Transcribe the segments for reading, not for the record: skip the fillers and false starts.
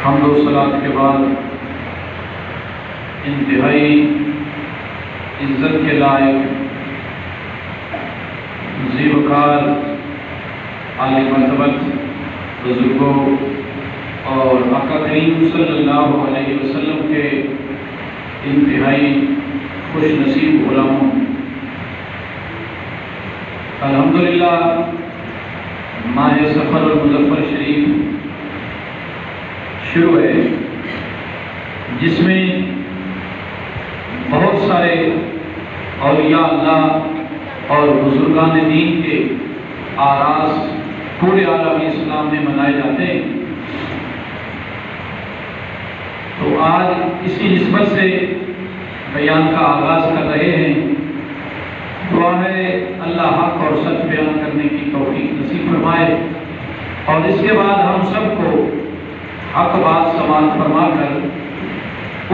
حمد و صلات کے بعد انتہائی عزت کے لائق ذی وقار عالی مرتبت بزرگوں اور آقا کریم صلی اللہ علیہ وسلم کے انتہائی خوش نصیب غلاموں، الحمدللہ ماہ سفر المظفر شریف شروع ہے، جس میں بہت سارے اولیاء اللہ اور بزرگان دین کے آراس پورے عالم اسلام میں منائے جاتے ہیں۔ تو آج اسی نسبت سے بیان کا آغاز کر رہے ہیں۔ دعا ہے اللہ حق اور سچ بیان کرنے کی توفیق نصیب فرمائے، اور اس کے بعد ہم سب کو حق بات سماعت فرما کر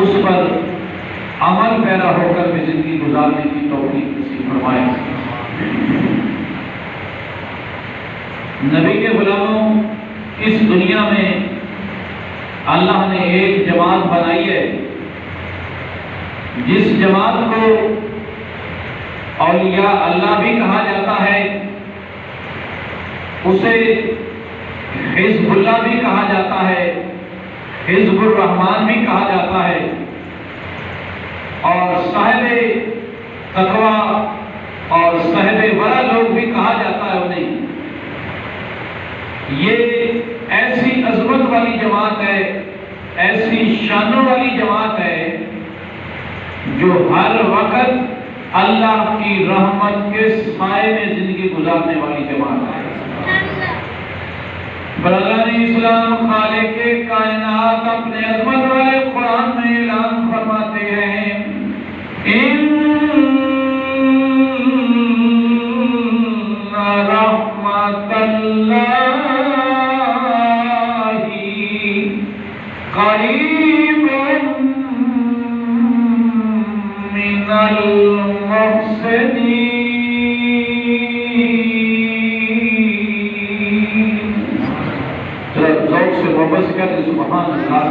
اس پر عمل پیرا ہو کر بھی زندگی گزارنے کی توفیق نصیب فرمائے۔ نبی کے غلاموں، اس دنیا میں اللہ نے ایک جماعت بنائی ہے، جس جماعت کو اولیاء اللہ بھی کہا جاتا ہے، اسے حزب اللہ بھی کہا جاتا ہے، حزب الرحمن بھی کہا جاتا ہے، اور صاحب تقویٰ اور صاحب ورع لوگ بھی کہا جاتا ہے انہیں۔ یہ ایسی عظمت والی جماعت ہے، ایسی شانوں والی جماعت ہے، جو ہر وقت اللہ کی رحمت کے سائے میں زندگی گزارنے والی جماعت ہے۔ برادران اسلام، خالق کائنات اپنے عظمت والے قرآن میں اعلان فرماتے ہیں، ان رحمت اللہ قریب من المحسنین۔ ذوق سے محبت سے کہتے ہیں سبحان اللہ۔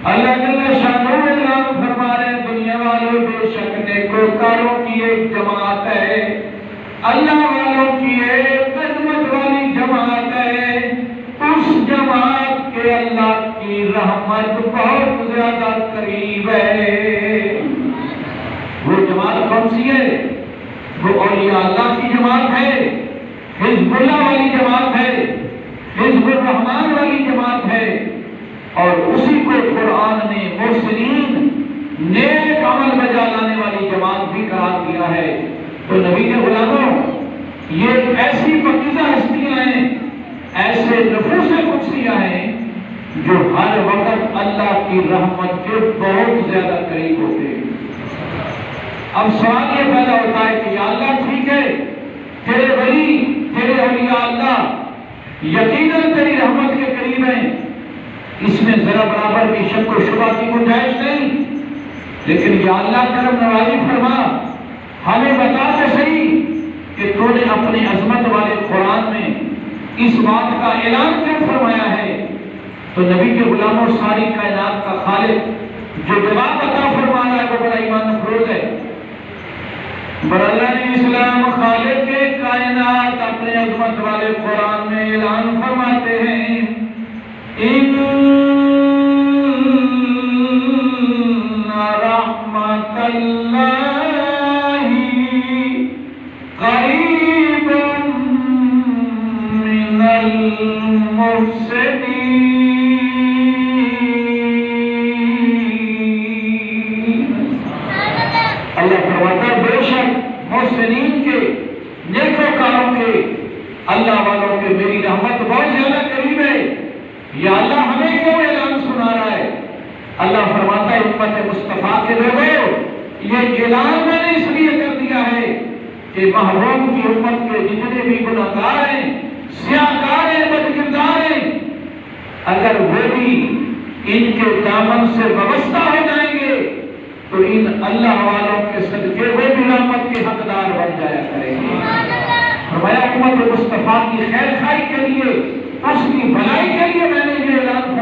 اللہ جل شانہ اعلان فرما رہے ہیں، دنیا والوں بے شک نیکوکاروں کی ایک جماعت ہے، اللہ والوں کی ایک عظمت والی جماعت ہے، اس جماعت کے اللہ کی رحمت بہت زیادہ قریب ہے۔ وہ جماعت کون سی ہے؟ وہ اولیاء اللہ کی جماعت ہے، حزب اللہ والی جماعت ہے، حزب الرحمن والی جماعت ہے، اور اسی کو قرآن نے محسنین نیک عمل بجا لانے والی جماعت بھی قرار دیا ہے۔ تو نبی کے غلاموں، یہ ایسی پاکیزہ ہستیاں ہیں، ایسے نفوس قدسیہ ہیں، جو ہر وقت اللہ کی رحمت کے بہت زیادہ قریب ہوتے ہیں۔ اب سوال یہ پیدا ہوتا ہے کہ یا اللہ ٹھیک ہے، تیرے ولی، تیرے اولیاء اللہ یقیناً تیری رحمت کے قریب ہیں، اس میں ذرا برابر بھی شک و شبہ کی گنجائش نہیں، لیکن یا اللہ کرم نوازی فرما، ہمیں بتا تو صحیح کہ تو نے اپنے عظمت والے قرآن میں اس بات کا اعلان کیوں فرمایا ہے؟ تو نبی کے غلاموں، ساری کائنات کا خالق جو جواب عطا فرما رہا ہے وہ بڑا ایمان افروز ہے۔ برادران اسلام، خالق کائنات اپنے عظمت والے قرآن میں اعلان فرماتے ہیں، ان رحمت اللہ قریب من المحسنین۔ اللہ فرماتا ہے بے شک محسنین کے، نیکوکاروں کے، اللہ والوں کے میری رحمت بہت زیادہ قریب ہے۔ یا اللہ ہمیں کیوں اعلان سنا رہا ہے؟ اللہ فرماتا ہے امت مصطفیٰ کے لوگوں، یہ اعلان میں نے اس لیے کر دیا ہے کہ محروم کی امت کے جتنے بھی گناہگار ہیں، سیاہکار ہیں، بدکردار ہیں، اگر وہ بھی ان کے دامن سے وابستہ ہو جائیں گے تو ان اللہ والوں کے صدقے وہ بھی رحمت کے حقدار بن جایا کریں گے۔ فرمایا امت مصطفیٰ کی خیر خائی کے لیے، اس کی بھلائی کے لیے میں نے یہ اعلان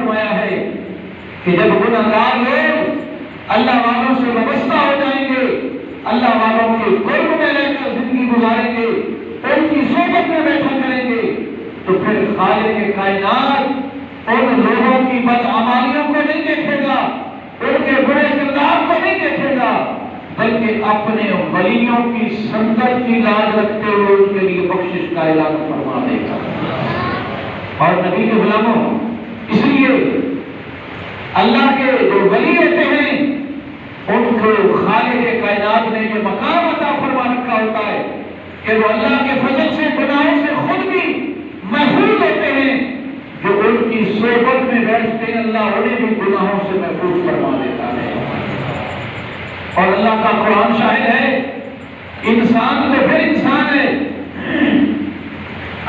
کہ جب گناہگار لوگ اللہ والوں سے وابستہ ہو جائیں گے، اللہ والوں کے قرب میں رہ کر زندگی گزاریں گے، ان کی صحبت میں بیٹھا کریں گے، تو پھر خالق کائنات ان لوگوں کی بدعمالیوں کو نہیں دیکھے گا، ان کے برے کردار کو نہیں دیکھے گا، بلکہ اپنے ولیوں کی سنگت کی لاج رکھتے ہوئے ان کے لیے بخشش کا اعلان فرما دے گا۔ اور نبی کے غلاموں، اس لیے اللہ کے جو ولی ہوتے ہیں ان کو خالق کائنات نے یہ مقام عطا فرما رکھا ہوتا ہے کہ وہ اللہ کے فضل سے گناہوں سے خود بھی محفوظ ہوتے ہیں، جو ان کی صحبت میں بیٹھتے ہیں اللہ انہیں بھی گناہوں سے محفوظ فرما دیتا ہے۔ اور اللہ کا قرآن شاہد ہے، انسان تو پھر انسان ہے،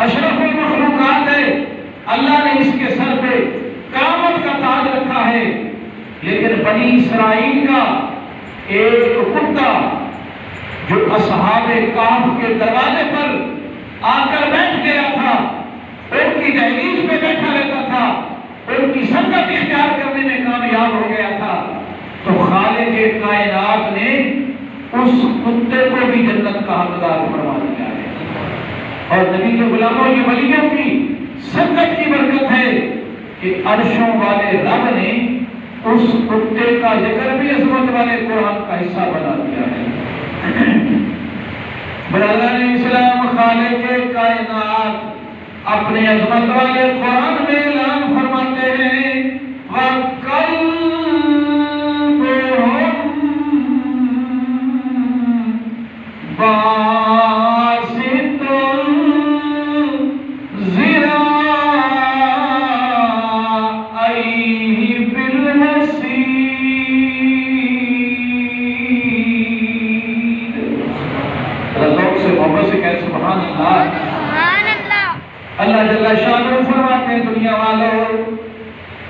اشرف المخلوقات ہے، اللہ نے اس کے سر پہ کرامت کا تاج رکھا ہے، لیکن بنی اسرائیل کا ایک کتا جو اصحاب کہف کے دروازے پر آ کر بیٹھ گیا تھا، ان کی دہلیز پہ بیٹھا رہتا تھا، ان کی سنگت اختیار کرنے میں کامیاب ہو گیا تھا، تو خالق کائنات نے اس کتے کو بھی جنت کا حقدار فرما دیا ہے۔ اور نبی کے غلاموں یہ ولیوں کی سنگت کی برکت ہے کہ عرشوں والے رب نے اس کتے کا ذکر بھی عظمت والے قرآن کا حصہ بنا دیا ہے۔ برادران اسلام، خالق کائنات اپنے عظمت والے قرآن میں اعلان فرماتے ہیں، اللہ جل شانہ فرماتے ہیں، دنیا والوں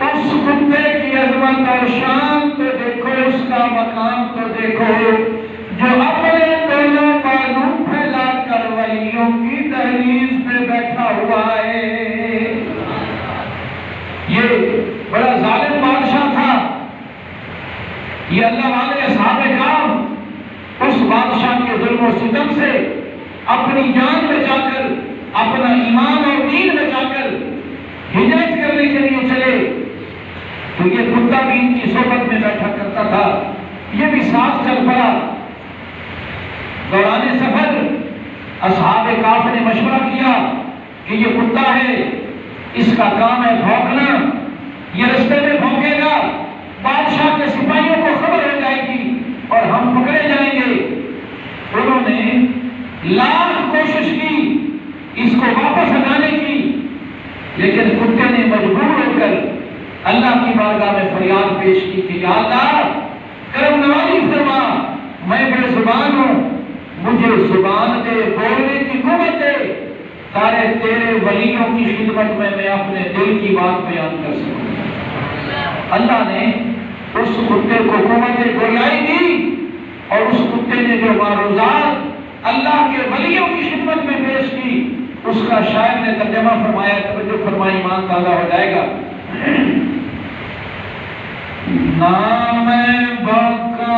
اس کتے کی عظمت اور شان تو دیکھو، اس کا مقام تو دیکھو، جو اپنے دونوں بالوں پھیلا کر ولیوں کی دہلیز پہ بیٹھا ہوا ہے۔ یہ بڑا ظالم بادشاہ تھا، یہ اللہ والے اصحاب کہف اس بادشاہ کے ظلم و ستم سے اپنی جان بچا کر، اپنا ایمان اور دین بچا کر ہجرت کرنے کے لیے چلے، تو یہ کتا بھی ان کی صحبت میں بیٹھا کرتا تھا، یہ بھی ساتھ چل پڑا۔ دوران سفر اصحاب کہف نے مشورہ کیا کہ یہ کتا ہے، اس کا کام ہے بھونکنا، یہ رستے میں بھونکے گا، بادشاہ کے سپاہیوں کو خبر ہو جائے گی اور ہم پکڑے جائیں گے۔ انہوں نے لاکھ کوشش کی اس کو واپس ہٹانے کی، لیکن کتے نے مجبور ہو کر اللہ کی بارگاہ میں فریاد پیش کی کہ یا اللہ کرم نوازی فرما، میں بے زبان ہوں، مجھے زبان دے، بولنے کی قوت دے، تارے تیرے ولیوں کی خدمت میں اپنے دل کی بات بیان کر سکوں۔ اللہ نے اس کتے کو قوت گویائی دی، اور اس کتے نے جو معروضات اللہ کے ولیوں کی خدمت میں پیش کی، اس کا شاعر نے ترجمہ فرمایا، توجہ فرمائی، ایمان تازہ ہو جائے گا۔ نام بقا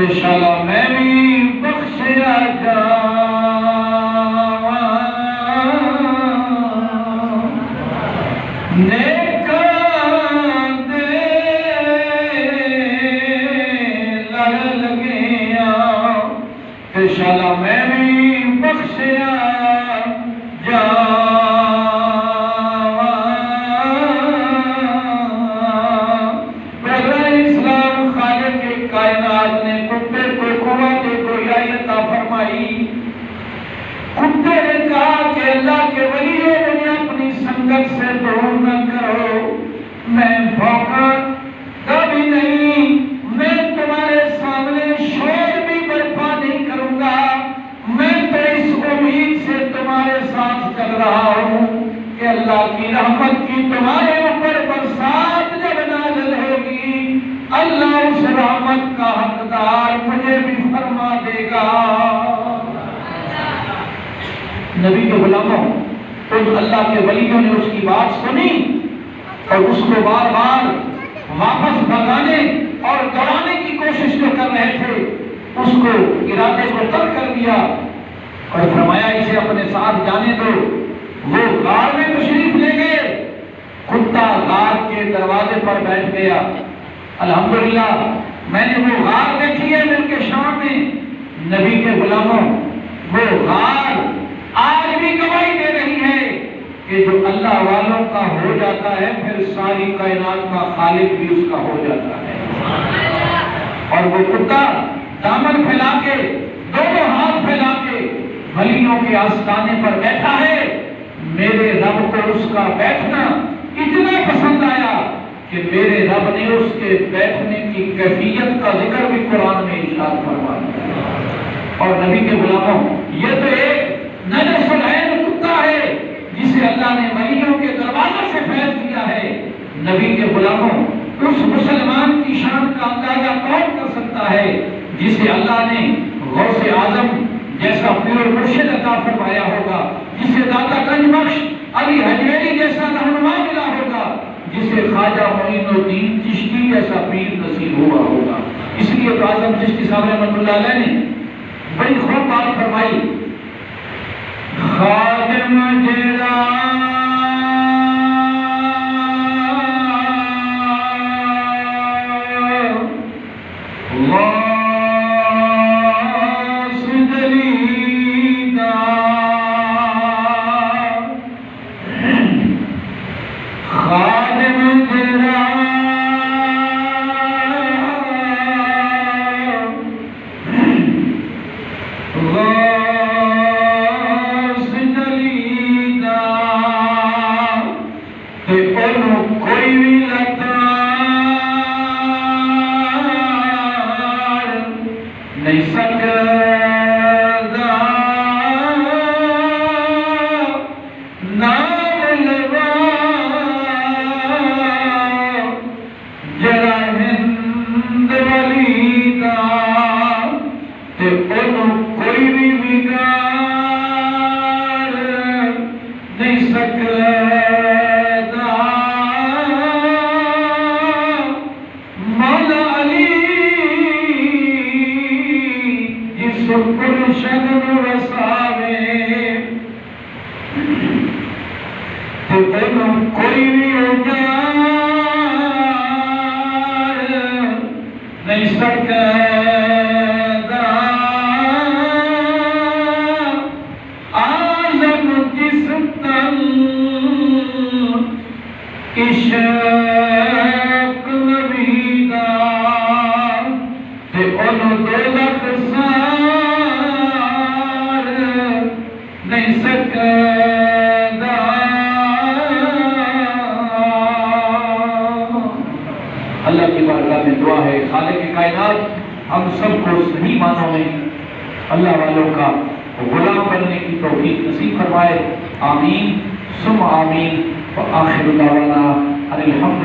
انشاءاللہ میں بھی بخشیا نیک دے لڑ لگیا، انشاءاللہ میں بھی بخشیا کتے نے کہا کہ اللہ کے ولی میری سنگت سے دور نہ کرو، میں بھوکا کبھی نہیں، میں تمہارے سامنے شور بھی برپا نہیں کروں گا، میں تو اس امید سے تمہارے ساتھ چل رہا ہوں کہ اللہ کی رحمت کی تمہارے اوپر برسات جب نازل ہوگی، اللہ اس رحمت کا حقدار مجھے بھی فرما دے گا۔ نبی کے غلاموں، ان اللہ کے ولیوں نے اس کی بات سنی اور اس کو بار بار واپس بھگانے اور دوڑانے کی کوشش جو کر رہے تھے، اس کو ارادے کو ترک کر دیا اور فرمایا اسے اپنے ساتھ جانے دو۔ وہ غار میں تشریف لے گئے، کتا غار کے دروازے پر بیٹھ گیا۔ الحمدللہ میں نے وہ غار دیکھی ہے ملک کے شام میں۔ نبی کے غلاموں، وہ غار آج بھی گواہی دے رہی ہے کہ جو اللہ والوں کا ہو جاتا ہے پھر ساری کائنات کا خالق بھی اس کا ہو جاتا ہے۔ اور وہ کتا دامن پھیلا کے، دونوں ہاتھ پھیلا کے ولیوں کے آستانے پر بیٹھا ہے۔ میرے رب کو اس کا بیٹھنا اتنا پسند آیا کہ میرے رب نے اس کے بیٹھنے کی کیفیت کا ذکر بھی قرآن میں ارشاد فرما دیا۔ اور نبی کے غلاموں، یہ تو ایک نجس العین کتا ہے جسے اللہ نے ولیوں کے دروازے سے فیض دیا ہے۔ نبی کے غلاموں، اس مسلمان کی شان کا اندازہ کون کر سکتا ہے جسے اللہ نے غوث اعظم جیسا پیر مرشد عطا فرمایا ہوگا، جسے داتا گنج بخش علی حجویری جیسا رہنما ملا ہوگا، جسے خواجہ معین الدین چشتی جیسا پیر نصیب ہوا ہوگا۔ اس لیے تو اعظم چشتی صاحب رحمۃ اللہ علیہ نے بڑی خوب بات فرمائی، خادم جرا اللہ کی بارگاہ میں دعا ہے خالق کائنات ہم سب کو صحیح معنوں میں اللہ والوں کا غلام بننے کی توفیق نصیب فرمائے۔ آمین ثم آمین۔ وآخر دعوانا الحمد